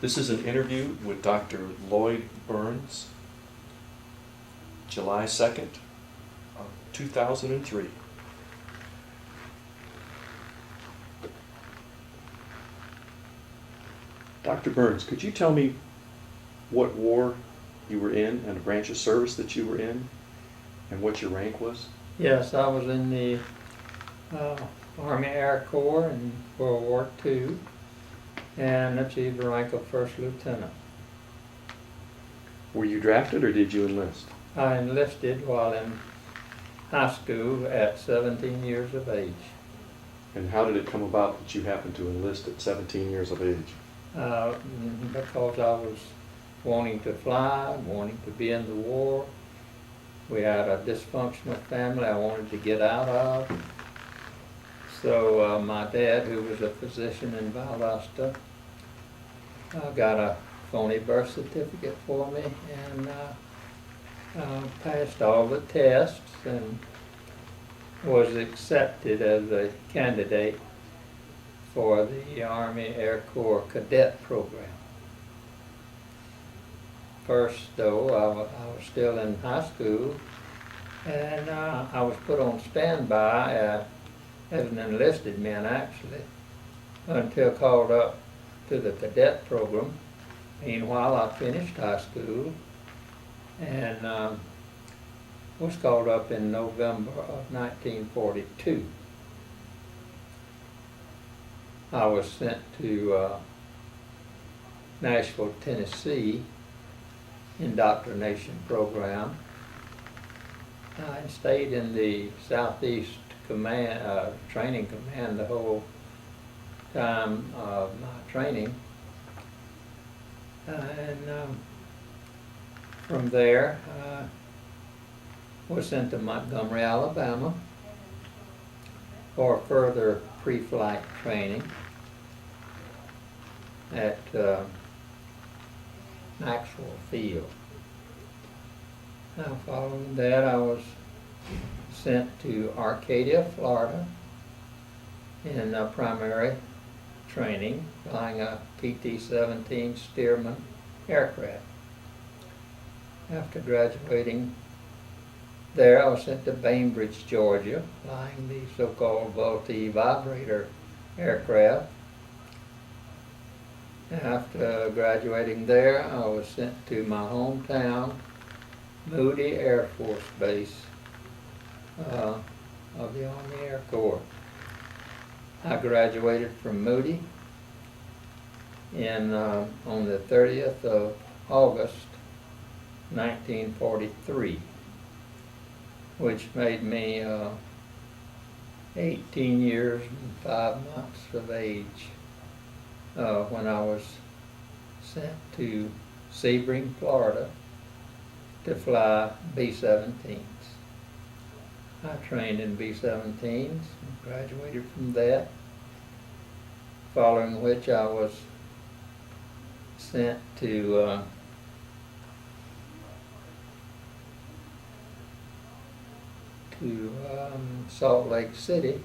This is an interview with Dr. Lloyd Burns, July 2nd, 2003. Dr. Burns, could you tell me what war you were in and a branch of service that you were in and what your rank was? Yes, I was in the Army Air Corps in World War II and achieved the rank of First Lieutenant. Were you drafted or did you enlist? I enlisted while in high school at 17 years of age. And how did it come about that you happened to enlist at 17 years of age? Because I was wanting to fly, wanting to be in the war. We had a dysfunctional family I wanted to get out of. So my dad, who was a physician in Valdosta, got a phony birth certificate for me and passed all the tests and was accepted as a candidate for the Army Air Corps Cadet Program. First, though, I was still in high school, and I was put on standby as an enlisted man, actually, until called up to the cadet program. Meanwhile, I finished high school and was called up in November of 1942. I was sent to Nashville, Tennessee, indoctrination program. I stayed in the Southeast Command, Training Command the whole time of my training. And from there, was sent to Montgomery, Alabama for further pre-flight training at Maxwell Field. Now, following that, I was sent to Arcadia, Florida in primary training, flying a PT-17 Stearman aircraft. After graduating there, I was sent to Bainbridge, Georgia, flying the so-called Vultee vibrator aircraft. After graduating there, I was sent to my hometown, Moody Air Force Base of the Army Air Corps. I graduated from Moody on the 30th of August, 1943, which made me 18 years and 5 months of age when I was sent to Sebring, Florida to fly B-17s. I trained in B-17s and graduated from that, following which I was sent to Salt Lake City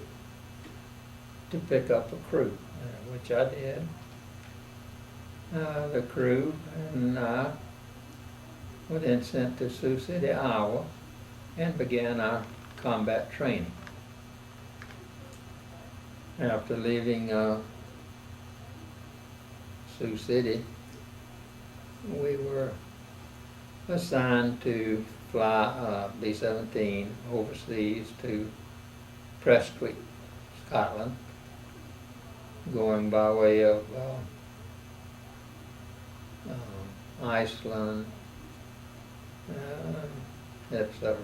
to pick up a crew, which I did. The crew and I were then sent to Sioux City, Iowa, and began our combat training. After leaving Sioux City, we were assigned to fly B-17 overseas to Prestwick, Scotland, going by way of Iceland, etc.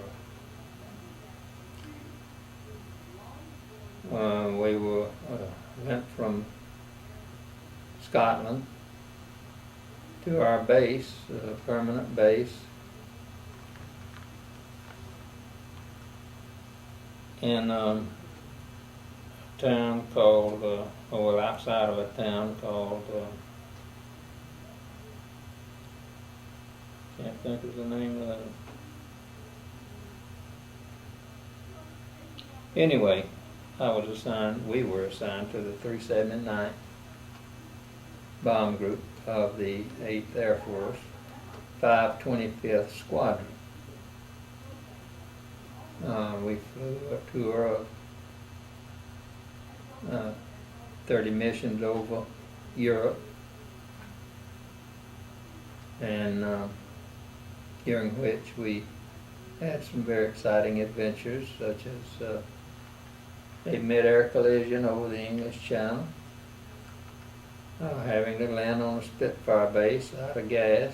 We went from Scotland to our base, permanent base, in a town called, outside of a town called, can't think of the name of it. Anyway, we were assigned to the 379th Bomb Group, of the 8th Air Force, 525th Squadron. We flew a tour of 30 missions over Europe, and during which we had some very exciting adventures, such as a mid-air collision over the English Channel, having to land on a Spitfire base out of gas,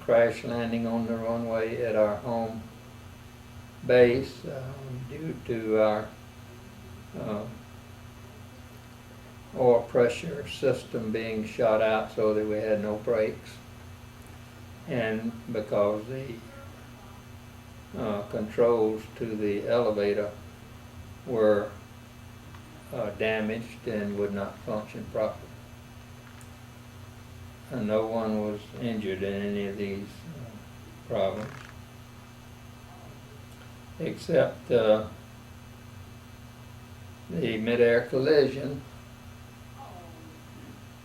crash landing on the runway at our home base due to our oil pressure system being shot out so that we had no brakes, and because the controls to the elevator were damaged and would not function properly. And no one was injured in any of these problems, except the mid-air collision.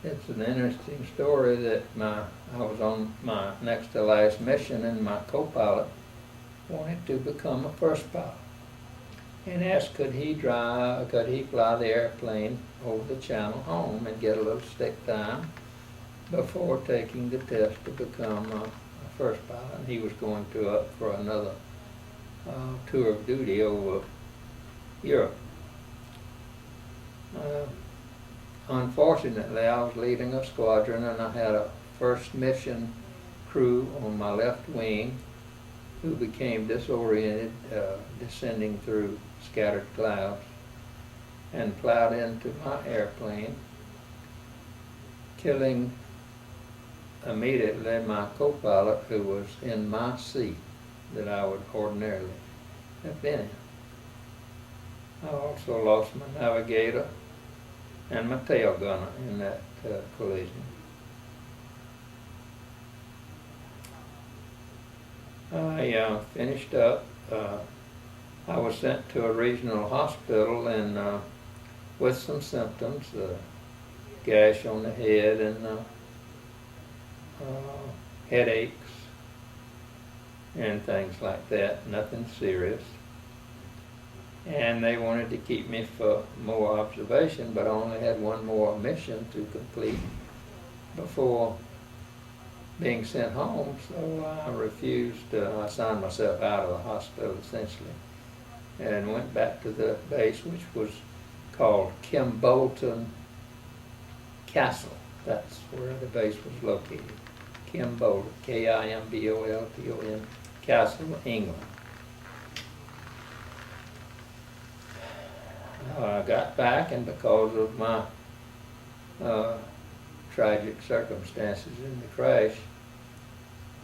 It's an interesting story that I was on my next to last mission, and my co-pilot wanted to become a first pilot and asked could he fly the airplane over the channel home and get a little stick time before taking the test to become a first pilot. And he was going up for another tour of duty over Europe. Unfortunately, I was leading a squadron, and I had a first mission crew on my left wing who became disoriented, descending through scattered clouds, and plowed into my airplane, killing immediately my co-pilot, who was in my seat that I would ordinarily have been in. I also lost my navigator and my tail gunner in that collision. I finished up. I was sent to a regional hospital and with some symptoms, gash on the head and headaches and things like that, nothing serious. And they wanted to keep me for more observation, but I only had one more mission to complete before being sent home, so I refused. I signed myself out of the hospital essentially, and went back to the base, which was called Kimbolton Castle. That's where the base was located. Kimbolton, Kimbolton, Castle, England. I got back, and because of my tragic circumstances in the crash,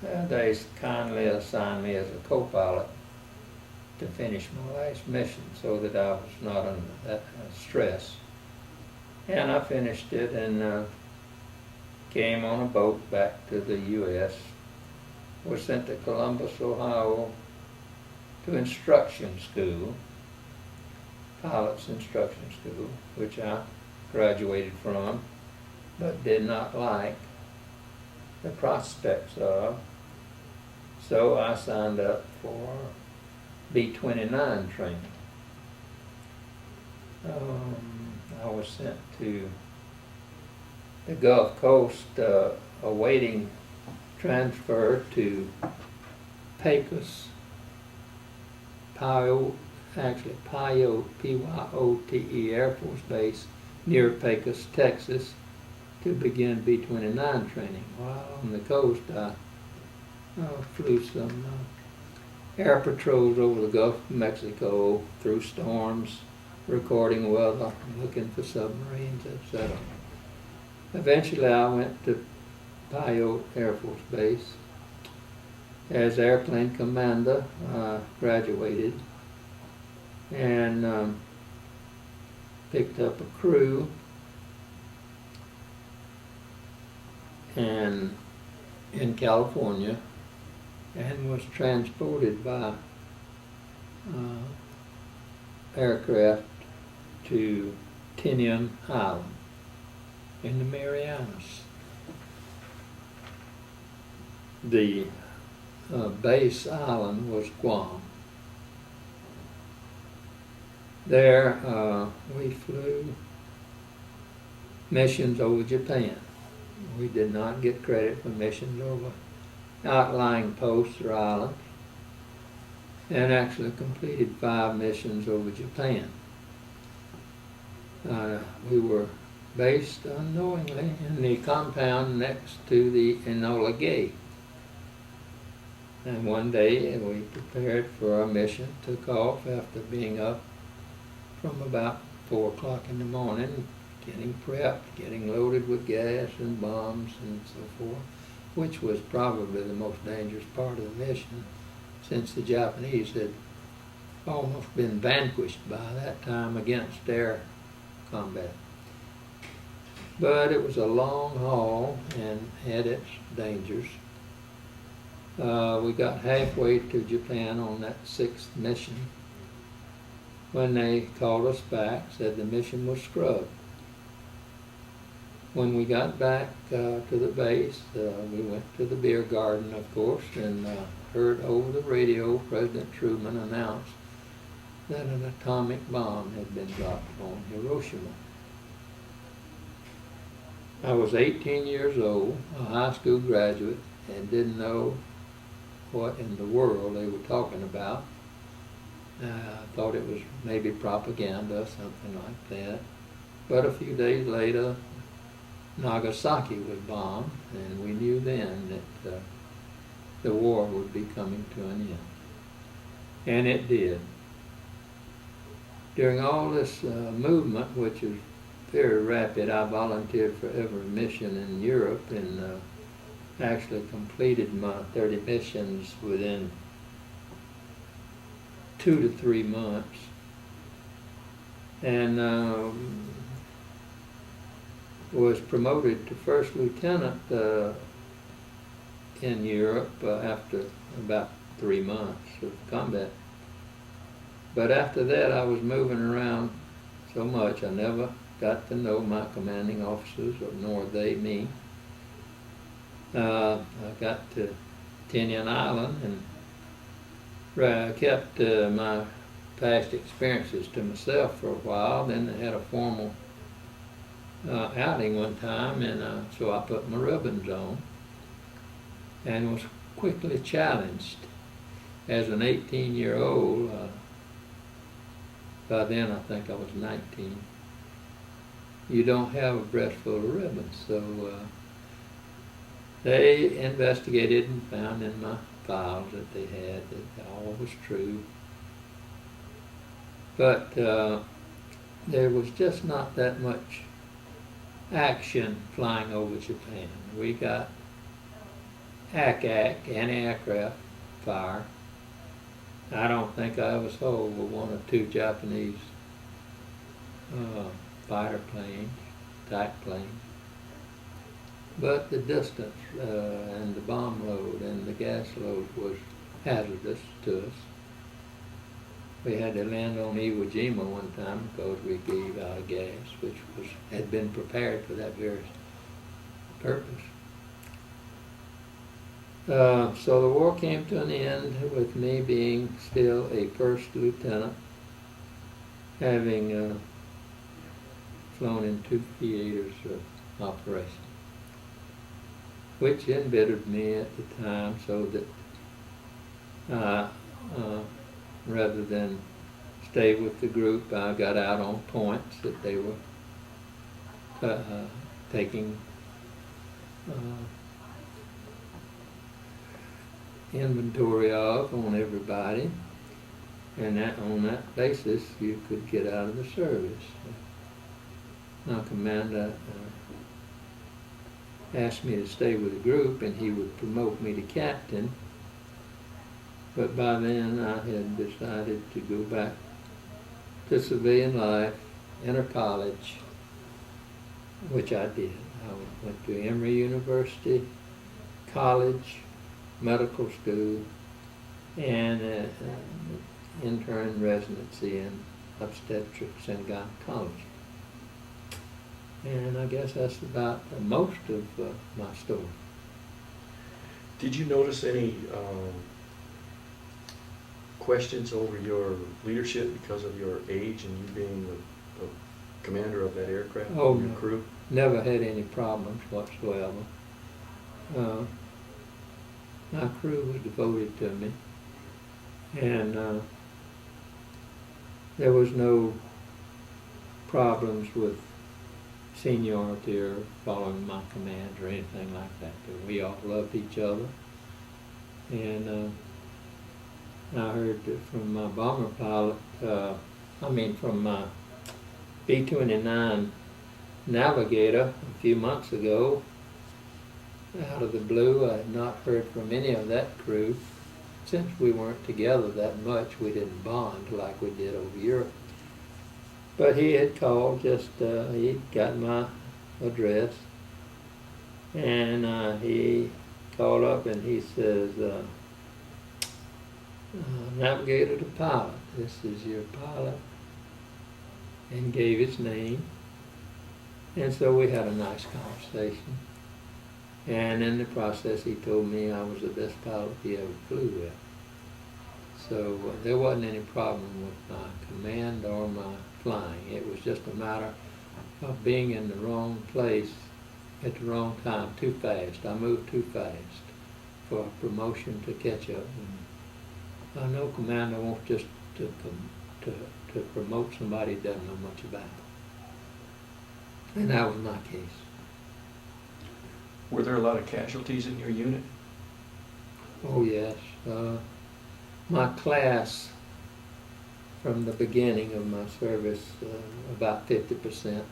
they kindly assigned me as a co-pilot to finish my last mission so that I was not under that stress. And I finished it and came on a boat back to the U.S., was sent to Columbus, Ohio to instruction school, pilot's instruction school, which I graduated from, but did not like the prospects of. So I signed up for B29 training. I was sent to the Gulf Coast awaiting transfer to Pecos, Pyote, P-Y-O-T-E Air Force Base near Pecos, Texas, to begin B29 training. While on the coast, I flew some air patrols over the Gulf of Mexico through storms, recording weather, looking for submarines, etc. Eventually, I went to Pyote Air Force Base as airplane commander. Graduated and picked up a crew and in California, and was transported by aircraft to Tinian Island in the Marianas. The base island was Guam. There we flew missions over Japan. We did not get credit for missions over outlying posts or islands, and actually completed 5 missions over Japan. We were based unknowingly in the compound next to the Enola Gay. And one day we prepared for our mission, took off after being up from about 4 o'clock in the morning, getting prepped, getting loaded with gas and bombs and so forth, which was probably the most dangerous part of the mission, since the Japanese had almost been vanquished by that time against air combat. But it was a long haul and had its dangers. We got halfway to Japan on that 6th mission when they called us back, said the mission was scrubbed. When we got back to the base, we went to the beer garden, of course, and heard over the radio President Truman announce that an atomic bomb had been dropped on Hiroshima. I was 18 years old, a high school graduate, and didn't know what in the world they were talking about. I thought it was maybe propaganda, something like that. But a few days later, Nagasaki was bombed, and we knew then that the war would be coming to an end. And it did. During all this movement, which was very rapid, I volunteered for every mission in Europe and actually completed my 30 missions within 2 to 3 months. And was promoted to first lieutenant in Europe after about 3 months of combat. But after that, I was moving around so much, I never got to know my commanding officers, or nor they me. I got to Tinian Island and kept my past experiences to myself for a while. Then I had a formal outing one time, and so I put my ribbons on and was quickly challenged. As an 18-year-old, by then I think I was 19, you don't have a breast full of ribbons. So they investigated and found in my files that they had that all was true. But there was just not that much action flying over Japan. We got ACAC, anti-aircraft fire. I don't think I ever saw 1 or 2 Japanese fighter planes, attack planes. But the distance and the bomb load and the gas load was hazardous to us. We had to land on Iwo Jima one time because we gave out a gas which had been prepared for that very purpose. So the war came to an end with me being still a first lieutenant, having flown in 2 theaters of operation, which embittered me at the time, so that rather than stay with the group, I got out on points that they were taking inventory of on everybody, and that on that basis you could get out of the service. My commander asked me to stay with the group, and he would promote me to captain. But by then I had decided to go back to civilian life, enter college, which I did. I went to Emory University, college, medical school, and intern residency in obstetrics and gynecology. And I guess that's about most of my story. Did you notice any questions over your leadership because of your age and you being the commander of that aircraft, Oh, and your no. crew? Never had any problems whatsoever. My crew was devoted to me, and there was no problems with seniority or following my commands or anything like that. But we all loved each other, and I heard from my bomber pilot, from my B29 navigator a few months ago, out of the blue. I had not heard from any of that crew. Since we weren't together that much, we didn't bond like we did over Europe. But he had called, he'd got my address, and he called up and he says, navigator to pilot, this is your pilot, and gave his name. And so we had a nice conversation. And in the process, he told me I was the best pilot he ever flew with. So there wasn't any problem with my command or my flying. It was just a matter of being in the wrong place at the wrong time, too fast. I moved too fast for a promotion to catch up. I know commander wants just to promote somebody he doesn't know much about. And that was my case. Were there a lot of casualties in your unit? Oh yes. My class, from the beginning of my service, about 50%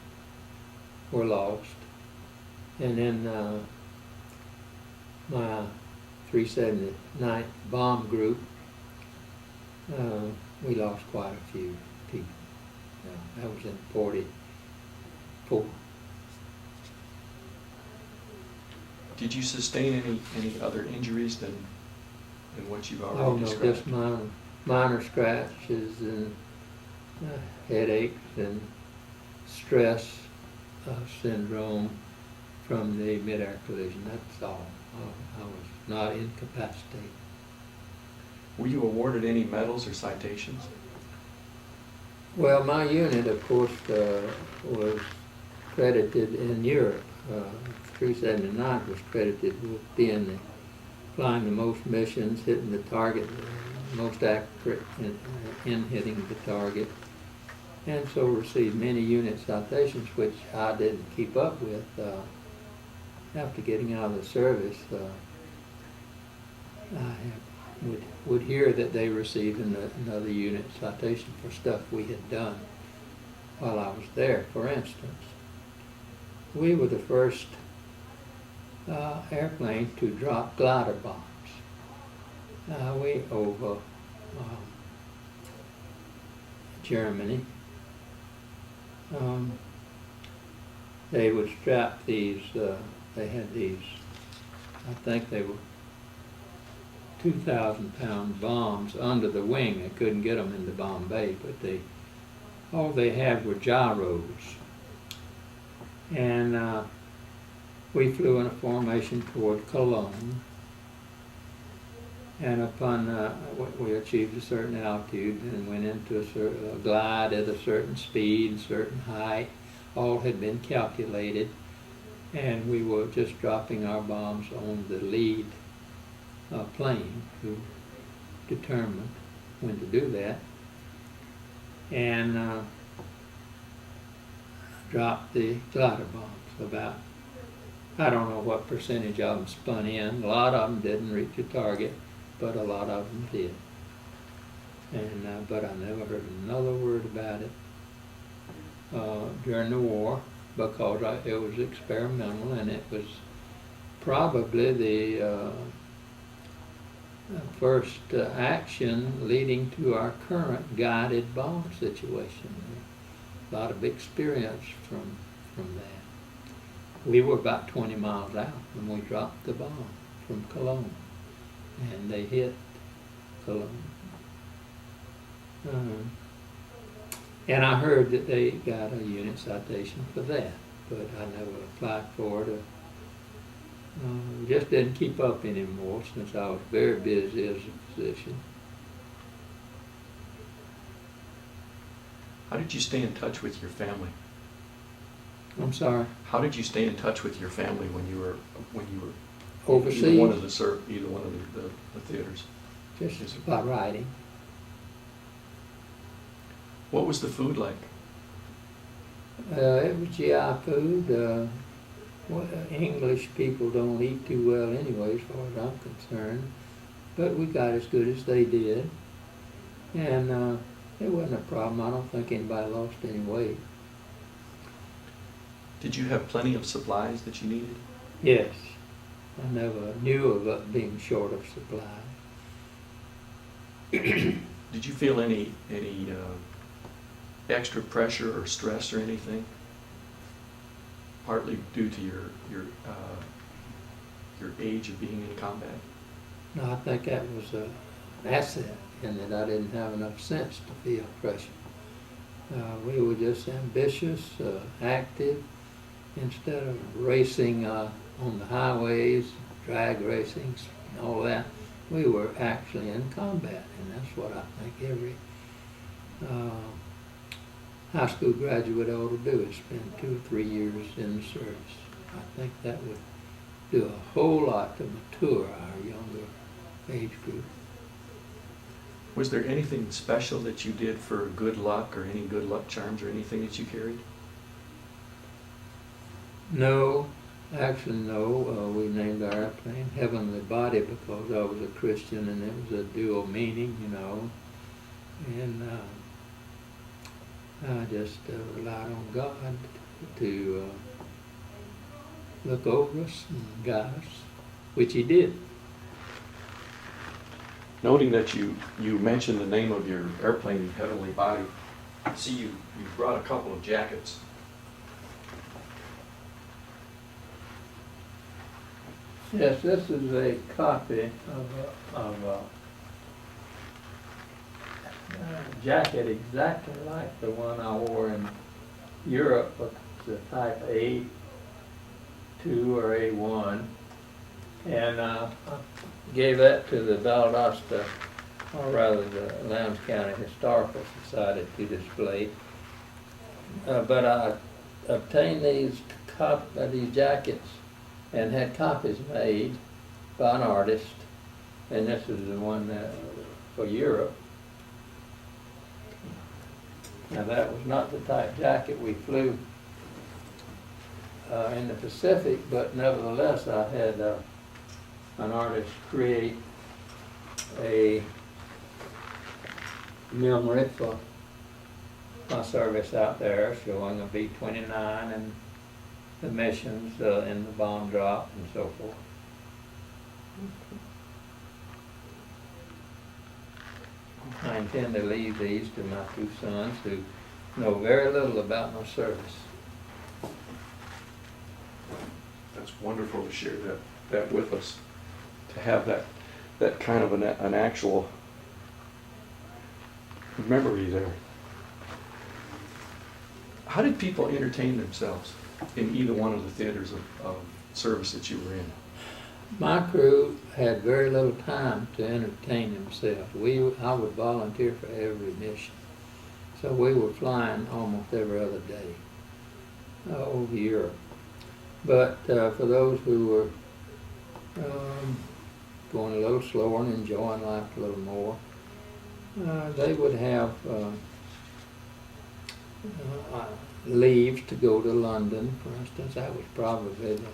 were lost. And then my 379th bomb group, we lost quite a few people. That was in 44. Did you sustain any other injuries than what you've already Oh no, described? just minor scratches and headaches and stress syndrome from the mid-air collision. That's all. I was not incapacitated. Were you awarded any medals or citations? Well, my unit, of course, was credited in Europe. 379 was credited with being flying the most missions, hitting the target, most accurate in hitting the target, and so received many unit citations, which I didn't keep up with. After getting out of the service, I would hear that they received another unit citation for stuff we had done while I was there. For instance, we were the first airplane to drop glider bombs. We over Germany. They would strap these, they had these, I think they were 2,000-pound bombs under the wing. They couldn't get them into Bombay, but all they had were gyros. And we flew in a formation toward Cologne, and upon we achieved a certain altitude and went into a glide at a certain speed, certain height. All had been calculated, and we were just dropping our bombs on the lead plane, who determined when to do that, and dropped the glider bombs. About, I don't know what percentage of them spun in. A lot of them didn't reach the target, but a lot of them did. And but I never heard another word about it during the war, because it was experimental, and it was probably the first action leading to our current guided bomb situation. A lot of experience from that. We were about 20 miles out when we dropped the bomb from Cologne, and they hit Cologne. And I heard that they got a unit citation for that. but I never applied for it. Just didn't keep up anymore since I was very busy as a physician. How did you stay in touch with your family? I'm sorry. How did you stay in touch with your family when you were Overseas? either one of the theaters? Just by writing. What was the food like? It was GI food. English people don't eat too well anyway, as far as I'm concerned. But we got as good as they did. And it wasn't a problem. I don't think anybody lost any weight. Did you have plenty of supplies that you needed? Yes. I never knew of it being short of supply. Did you feel any extra pressure or stress or anything? Partly due to your age of being in combat? No, I think that was an asset in that I didn't have enough sense to feel pressure. We were just ambitious, active. Instead of racing on the highways, drag racing, and all that, we were actually in combat, and that's what I think every high school graduate ought to do, is spend 2 or 3 years in the service. I think that would do a whole lot to mature our younger age group. Was there anything special that you did for good luck, or any good luck charms or anything that you carried? No, actually no. We named our airplane Heavenly Body because I was a Christian and it was a dual meaning, you know. And I just relied on God to look over us and guide us, which He did. Noting that you mentioned the name of your airplane, Heavenly Body, I see you brought a couple of jackets. Yes, this is a copy of a jacket exactly like the one I wore in Europe. It's a type A2 or A1. And I gave that to the Valdosta, or rather the Lowndes County Historical Society to display. But I obtained these jackets and had copies made by an artist, and this is the one for Europe. Now that was not the type jacket we flew in the Pacific, but nevertheless I had an artist create a memory for my service out there, showing a B29 and the missions in the bomb drop and so forth. I intend to leave these to my 2 sons who know very little about my service. That's wonderful to share that with us, to have that kind of an actual memory there. How did people entertain themselves in either one of the theaters of service that you were in? My crew had very little time to entertain themselves. I would volunteer for every mission. So we were flying almost every other day over Europe. But for those who were going a little slower and enjoying life a little more, they would have leave to go to London, for instance. That was probably the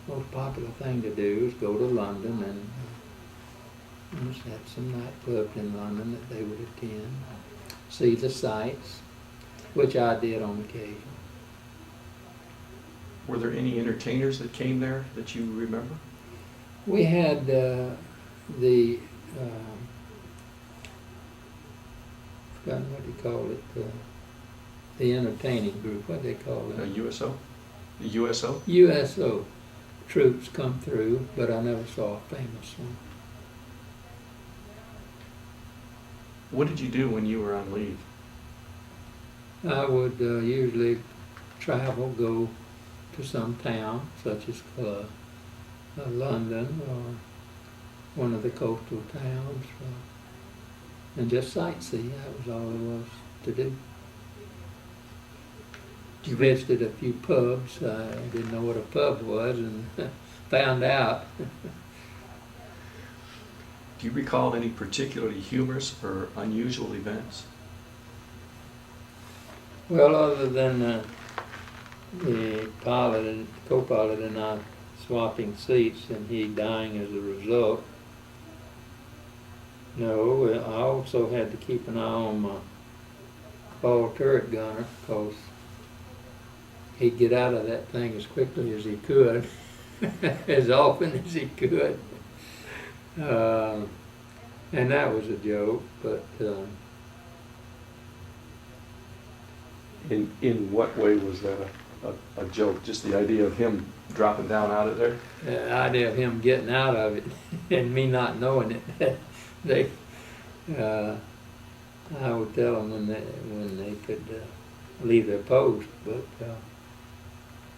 most popular thing to do, is go to London, and just had some nightclubs in London that they would attend, see the sights, which I did on occasion. Were there any entertainers that came there that you remember? We had forgotten what they called it, the entertaining group, what they call it? USO? The USO? USO troops come through, but I never saw a famous one. What did you do when you were on leave? I would usually travel, go to some town, such as London or one of the coastal towns, and just sightsee. That was all there was to do. Visited a few pubs. I didn't know what a pub was, and found out. Do you recall any particularly humorous or unusual events? Well, other than the pilot, co-pilot, and I swapping seats, and he dying as a result. No, I also had to keep an eye on my ball turret gunner, because he'd get out of that thing as quickly as he could, as often as he could. And that was a joke, but In what way was that a joke? Just the idea of him dropping down out of there? the idea of him getting out of it and me not knowing it. I would tell them when they could leave their post, but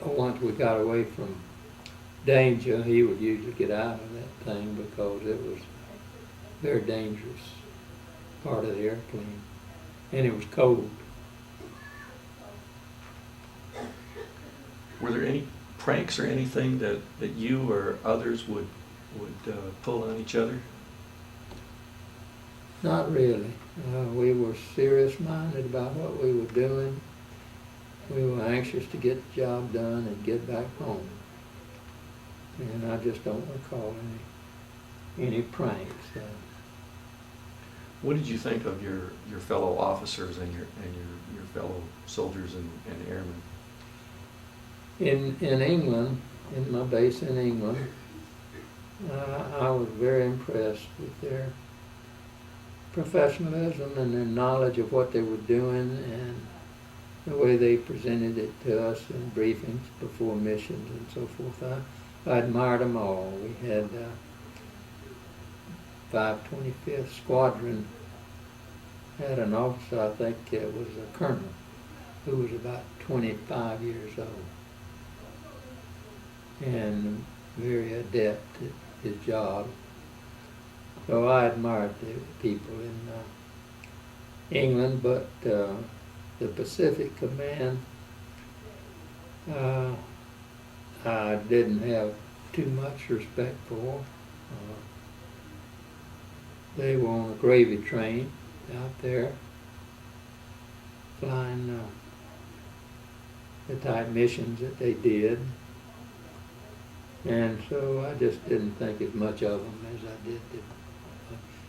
once we got away from danger, he would usually get out of that thing, because it was a very dangerous part of the airplane, and it was cold. Were there any pranks or anything that you or others would pull on each other? Not really. We were serious-minded about what we were doing. We were anxious to get the job done and get back home. And I just don't recall any pranks. What did you think of your fellow officers and your fellow soldiers and airmen? In England, in my base in England, I was very impressed with their professionalism and their knowledge of what they were doing, and the way they presented it to us in briefings before missions and so forth. I admired them all. We had 525th Squadron had an officer, I think it was a colonel, who was about 25 years old, and very adept at his job. So I admired the people in England, but the Pacific Command, I didn't have too much respect for. They were on a gravy train out there, flying the type missions that they did. And so I just didn't think as much of them as I did.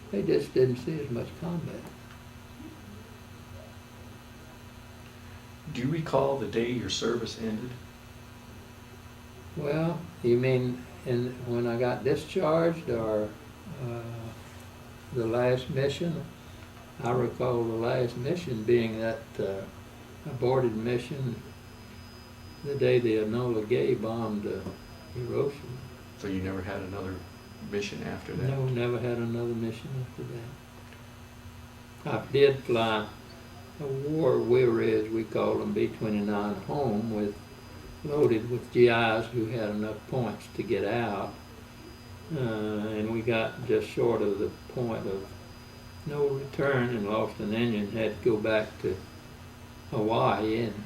They just didn't see as much combat. Do you recall the day your service ended? Well, you mean when I got discharged, or the last mission? I recall the last mission being that aborted mission the day the Enola Gay bombed Hiroshima. So you never had another mission after that? No, never had another mission after that. I did fly a war weary, as we call them, B29 home, loaded with GIs who had enough points to get out, and we got just short of the point of no return and lost an engine, had to go back to Hawaii and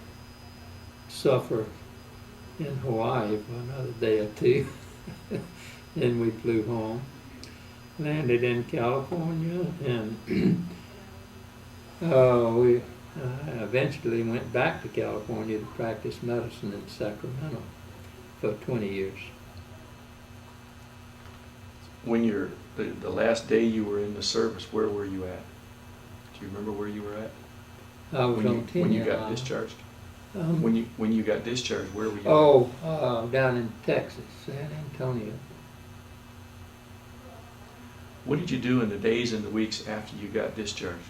suffer in Hawaii for another day or two. Then we flew home, landed in California, and we eventually went back to California to practice medicine in Sacramento for 20 years. When the last day you were in the service, where were you at? Do you remember where you were at? I was on tenure. When you got discharged? When you got discharged, where were you? Oh, down in Texas, San Antonio. What did you do in the days and the weeks after you got discharged?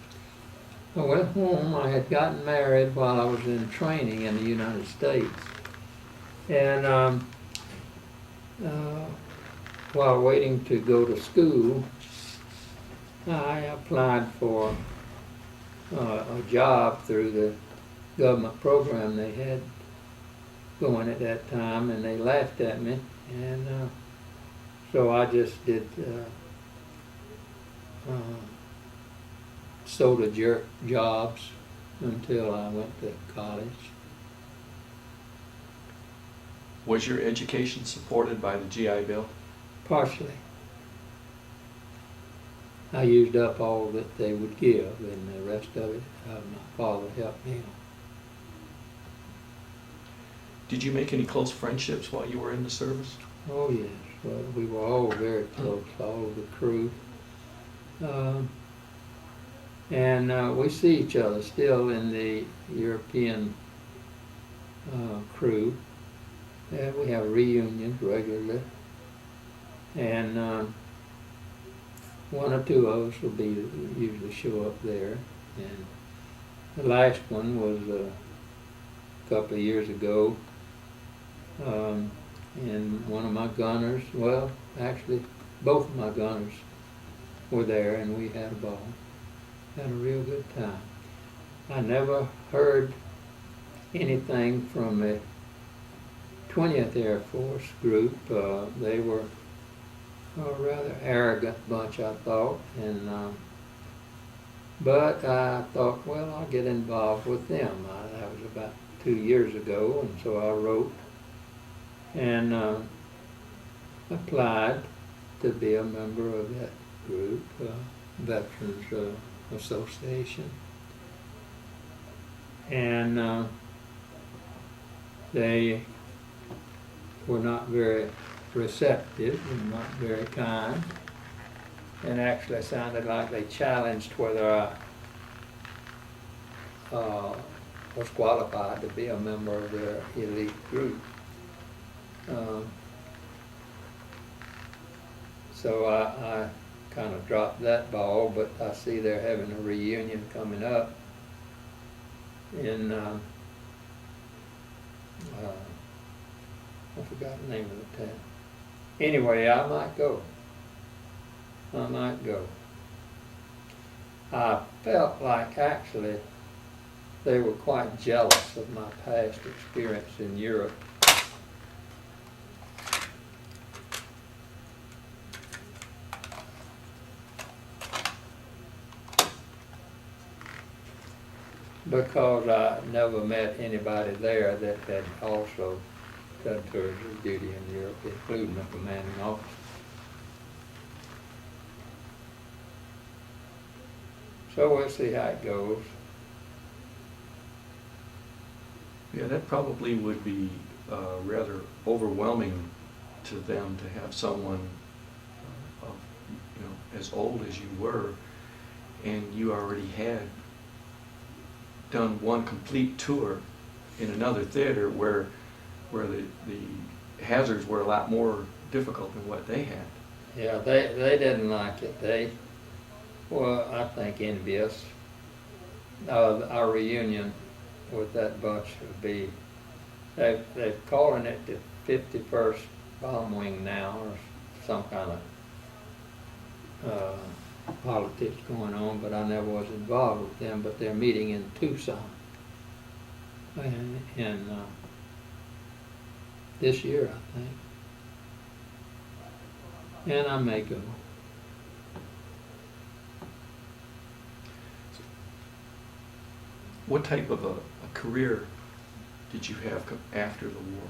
I went home. I had gotten married while I was in training in the United States. And while waiting to go to school, I applied for a job through the government program they had going at that time, and they laughed at me, and so I just did soda jerk jobs until I went to college. Was your education supported by the GI Bill? Partially. I used up all that they would give, and the rest of it, my father helped me on. Did you make any close friendships while you were in the service? Oh yes, well, we were all very close, all of the crew. And we see each other still in the European crew. We have reunions regularly. And one or two of us will usually show up there. And the last one was a couple of years ago. And one of my gunners, well, actually, both of my gunners were there, and we had a ball. Had a real good time. I never heard anything from the 20th Air Force group. They were a rather arrogant bunch, I thought, and but I thought, well, I'll get involved with them. That was about 2 years ago, and so I wrote and applied to be a member of that group, Veterans Association. And they were not very receptive and not very kind, and actually sounded like they challenged whether I was qualified to be a member of their elite group. So I kind of dropped that ball, but I see they're having a reunion coming up in I forgot the name of the town. Anyway, I might go. I felt like actually they were quite jealous of my past experience in Europe. Because I never met anybody there that had also done tours of duty in Europe, including a commanding officer. So we'll see how it goes. Yeah, that probably would be rather overwhelming to them to have someone of, as old as you were, and you already had done one complete tour in another theater where the hazards were a lot more difficult than what they had. Yeah, they didn't like it. They were, I think, envious. Our reunion with that bunch would be, they're calling it the 51st Bomb Wing now, or some kind of politics going on, but I never was involved with them. But they're meeting in Tucson, and this year, I think, and I may go. What type of a career did you have after the war?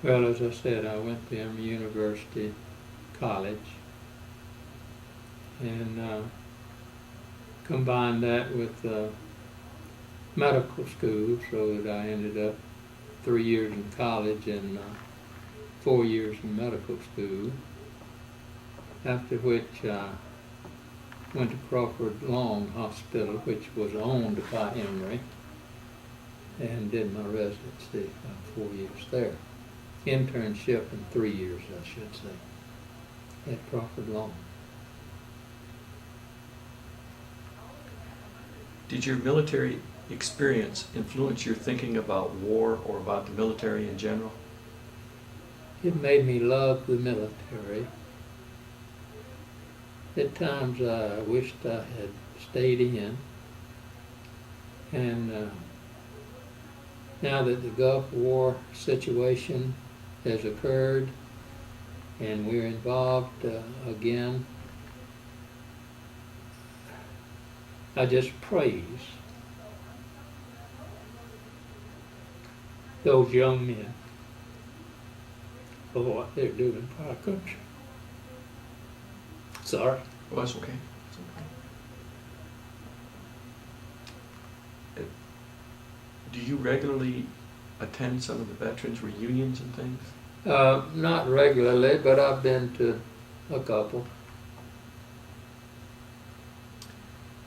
Well, as I said, I went to Emory University College and combined that with medical school, so that I ended up 3 years in college and 4 years in medical school, after which I went to Crawford Long Hospital, which was owned by Emory, and did my residency 4 years there. Internship in 3 years, I should say, at Crawford Long. Did your military experience influence your thinking about war or about the military in general? It made me love the military. At times I wished I had stayed in, and now that the Gulf War situation has occurred and we're involved again, I just praise those young men for what they're doing for our country. Sorry. Well, that's okay. That's okay. Do you regularly attend some of the veterans reunions and things? Not regularly, but I've been to a couple.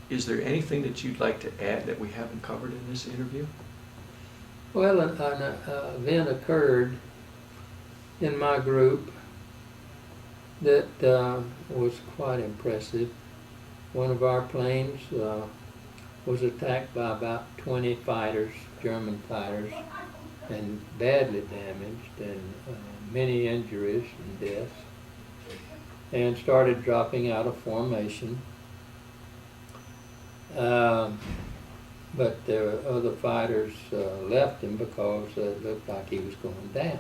Is there anything that you'd like to add that we haven't covered in this interview? Well, an event occurred in my group that was quite impressive. One of our planes was attacked by about 20 fighters, German fighters, and badly damaged, and many injuries and deaths, and started dropping out of formation. But the other fighters left him because it looked like he was going down.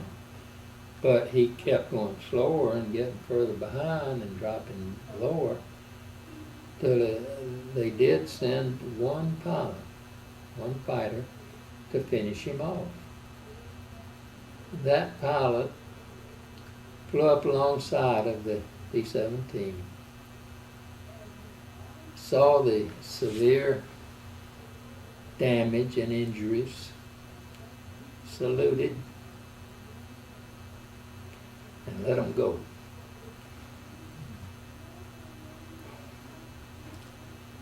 But he kept going slower and getting further behind and dropping lower till they did send one pilot, one fighter, to finish him off. That pilot flew up alongside of the B-17, saw the severe damage and injuries, saluted, and let them go.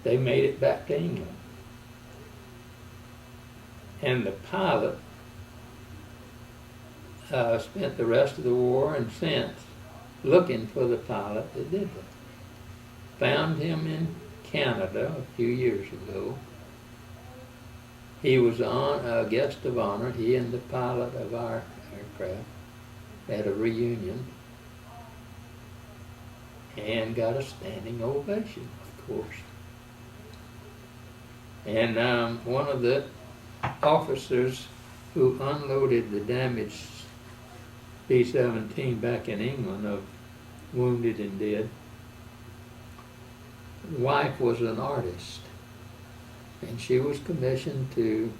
They made it back to England. And the pilot spent the rest of the war and since looking for the pilot that did that. Found him in Canada a few years ago. He was on a guest of honor, he and the pilot of our aircraft, at a reunion, and got a standing ovation, of course. And one of the officers who unloaded the damaged B-17 back in England of wounded and dead, the wife was an artist, and she was commissioned to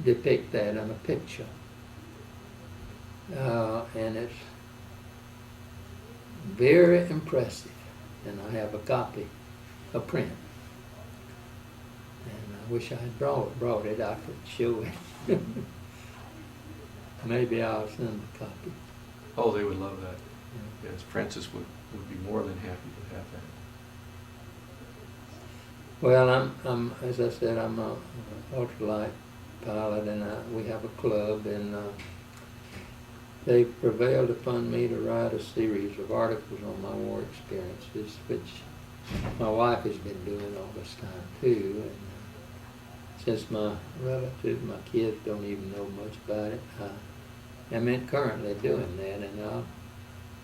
depict that in a picture. And it's very impressive, and I have a copy, a print. And I wish I had brought it, I could show it. Maybe I'll send a copy. Oh, they would love that. Yeah. Yes, Francis would be more than happy to have that. Well, I'm as I said, I'm a ultralight pilot, and we have a club, and they prevailed upon me to write a series of articles on my war experiences, which my wife has been doing all this time too. And since my relatives, my kids don't even know much about it, I am currently doing that, and I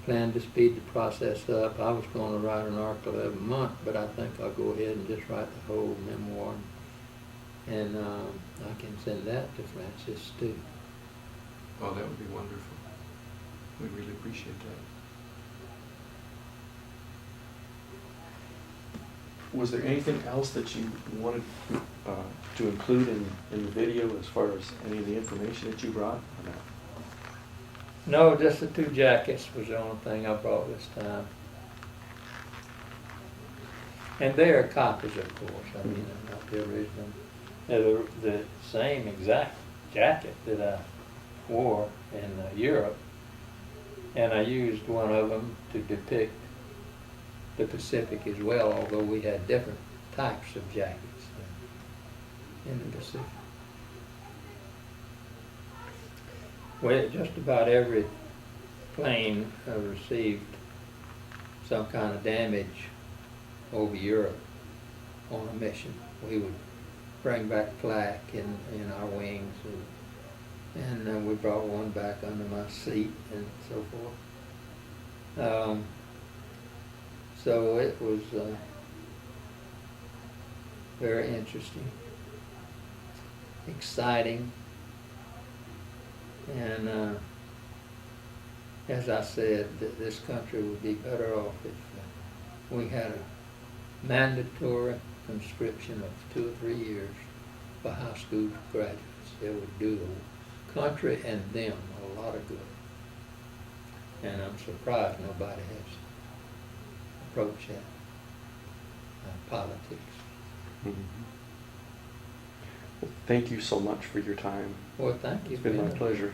plan to speed the process up. I was going to write an article every month, but I think I'll go ahead and just write the whole memoir, and I can send that to Francis too. Oh, that would be wonderful. We really appreciate that. Was there anything else that you wanted to include in the video as far as any of the information that you brought? Or not? No, just the 2 jackets was the only thing I brought this time. And they are copies, of course. I mean, they're not the original. They're the same exact jacket that I wore in Europe. And I used one of them to depict the Pacific as well, although we had different types of jackets in the Pacific. Well, just about every plane received some kind of damage over Europe on a mission. We would bring back flak in our wings, and we brought one back under my seat and so forth. So it was very interesting, exciting, And as I said, this country would be better off if we had a mandatory conscription of 2 or 3 years for high school graduates. It would do the country and them a lot of good. And I'm surprised nobody has approached that politics. Mhm. Well, thank you so much for your time. Well, thank you. It's been my pleasure.